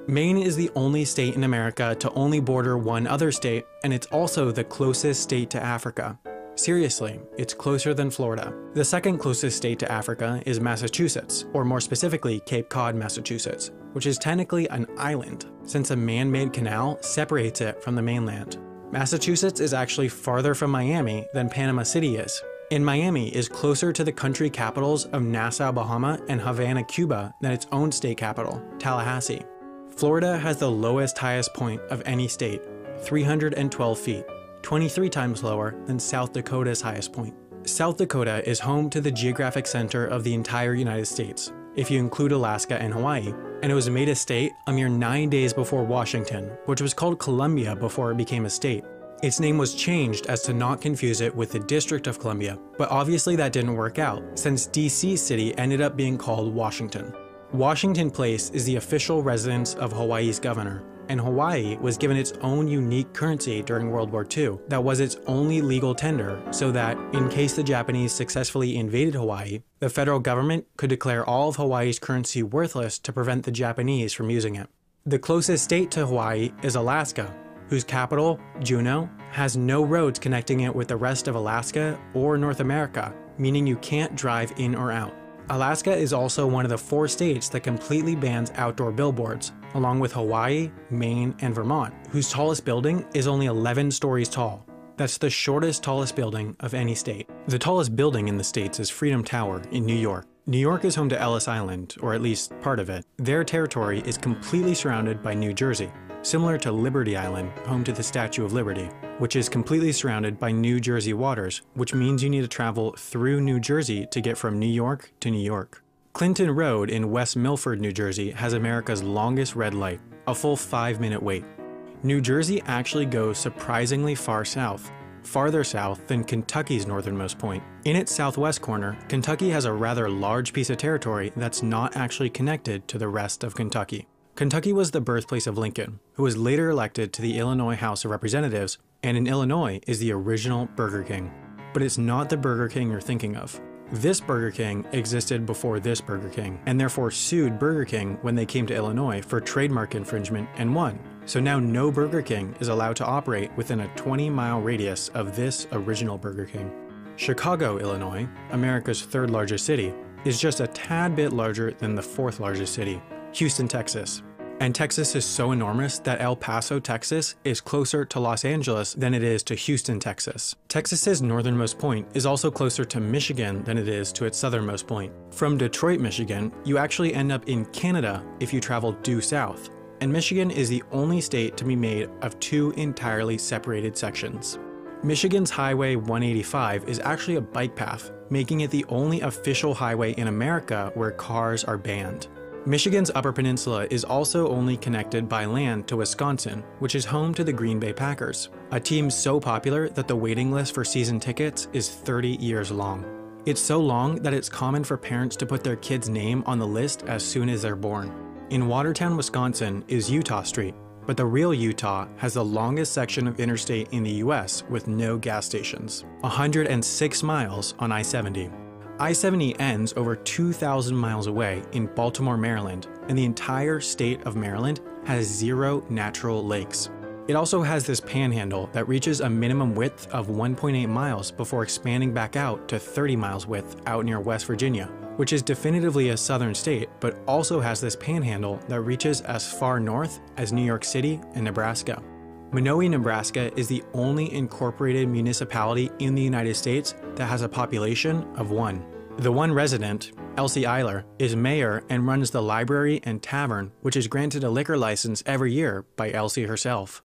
Maine is the only state in America to only border one other state, and it's also the closest state to Africa. Seriously, it's closer than Florida. The second closest state to Africa is Massachusetts, or more specifically Cape Cod, Massachusetts, which is technically an island, since a man-made canal separates it from the mainland. Massachusetts is actually farther from Miami than Panama City is. And Miami is closer to the country capitals of Nassau, Bahama, and Havana, Cuba than its own state capital, Tallahassee. Florida has the lowest highest point of any state, 312 feet, 23 times lower than South Dakota's highest point. South Dakota is home to the geographic center of the entire United States, if you include Alaska and Hawaii, and it was made a state a mere 9 days before Washington, which was called Columbia before it became a state. Its name was changed as to not confuse it with the District of Columbia, but obviously that didn't work out, since DC City ended up being called Washington. Washington Place is the official residence of Hawaii's governor, and Hawaii was given its own unique currency during World War II that was its only legal tender, so that, in case the Japanese successfully invaded Hawaii, the federal government could declare all of Hawaii's currency worthless to prevent the Japanese from using it. The closest state to Hawaii is Alaska, whose capital, Juneau, has no roads connecting it with the rest of Alaska or North America, meaning you can't drive in or out. Alaska is also one of the 4 states that completely bans outdoor billboards, along with Hawaii, Maine, and Vermont, whose tallest building is only 11 stories tall. That's the shortest tallest building of any state. The tallest building in the states is Freedom Tower in New York. New York is home to Ellis Island, or at least part of it. Their territory is completely surrounded by New Jersey, similar to Liberty Island, home to the Statue of Liberty, which is completely surrounded by New Jersey waters, which means you need to travel through New Jersey to get from New York to New York. Clinton Road in West Milford, New Jersey has America's longest red light, a full 5-minute wait. New Jersey actually goes surprisingly far south, farther south than Kentucky's northernmost point. In its southwest corner, Kentucky has a rather large piece of territory that's not actually connected to the rest of Kentucky. Kentucky was the birthplace of Lincoln, who was later elected to the Illinois House of Representatives, and in Illinois is the original Burger King. But it's not the Burger King you're thinking of. This Burger King existed before this Burger King, and therefore sued Burger King when they came to Illinois for trademark infringement and won. So now no Burger King is allowed to operate within a 20-mile radius of this original Burger King. Chicago, Illinois, America's 3rd largest city, is just a tad bit larger than the 4th largest city, Houston, Texas. And Texas is so enormous that El Paso, Texas is closer to Los Angeles than it is to Houston, Texas. Texas's northernmost point is also closer to Michigan than it is to its southernmost point. From Detroit, Michigan, you actually end up in Canada if you travel due south. And Michigan is the only state to be made of 2 entirely separated sections. Michigan's Highway 185 is actually a bike path, making it the only official highway in America where cars are banned. Michigan's Upper Peninsula is also only connected by land to Wisconsin, which is home to the Green Bay Packers, a team so popular that the waiting list for season tickets is 30 years long. It's so long that it's common for parents to put their kid's name on the list as soon as they're born. In Watertown, Wisconsin is Utah Street, but the real Utah has the longest section of interstate in the US with no gas stations, 106 miles on I-70. I-70 ends over 2,000 miles away in Baltimore, Maryland, and the entire state of Maryland has 0 natural lakes. It also has this panhandle that reaches a minimum width of 1.8 miles before expanding back out to 30 miles width out near West Virginia, which is definitively a southern state, but also has this panhandle that reaches as far north as New York City and Nebraska. Monowi, Nebraska is the only incorporated municipality in the United States that has a population of 1. The one resident, Elsie Eiler, is mayor and runs the library and tavern, which is granted a liquor license every year by Elsie herself.